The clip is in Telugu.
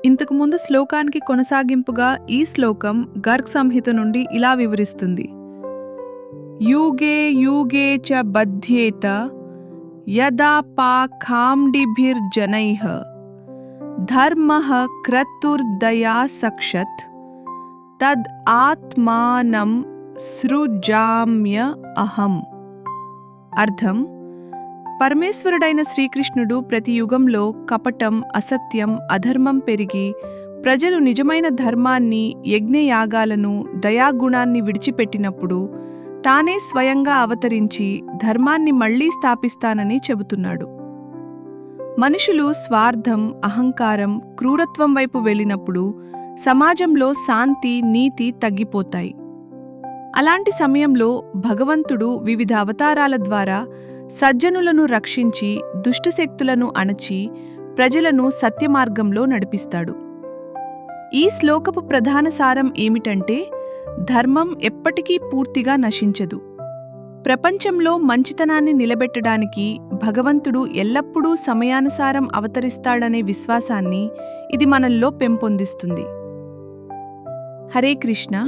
ఇంతకుముందు శ్లోకానికి కొనసాగింపుగా ఈ శ్లోకం గర్గ్ సంహిత నుండి ఇలా వివరిస్తుంది. యూగే యూగే చ బధ్యేత యదా పాఖాండిభిర్జనైః ధర్మః క్రతుర్దయాసక్షత్ తద్ ఆత్మానం సృజామ్య అహం. అర్థం: పరమేశ్వరుడైన శ్రీకృష్ణుడు ప్రతి యుగంలో కపటం, అసత్యం, అధర్మం పెరిగి ప్రజలు నిజమైన ధర్మాన్ని, యజ్ఞయాగాలను, దయాగుణాన్ని విడిచిపెట్టినప్పుడు తానే స్వయంగా అవతరించి ధర్మాన్ని మళ్లీ స్థాపిస్తానని చెబుతున్నాడు. మనుషులు స్వార్థం, అహంకారం, క్రూరత్వం వైపు వెళ్ళినప్పుడు సమాజంలో శాంతి, నీతి తగ్గిపోతాయి. అలాంటి సమయంలో భగవంతుడు వివిధ అవతారాల ద్వారా సజ్జనులను రక్షించి దుష్టశక్తులను అణచి ప్రజలను సత్యమార్గంలో నడిపిస్తాడు. ఈ శ్లోకపు ప్రధాన సారం ఏమిటంటే, ధర్మం ఎప్పటికీ పూర్తిగా నశించదు. ప్రపంచంలో మంచితనాన్ని నిలబెట్టడానికి భగవంతుడు ఎల్లప్పుడూ సమయానుసారం అవతరిస్తాడనే విశ్వాసాన్ని ఇది మనల్లో పెంపొందిస్తుంది. హరే కృష్ణ.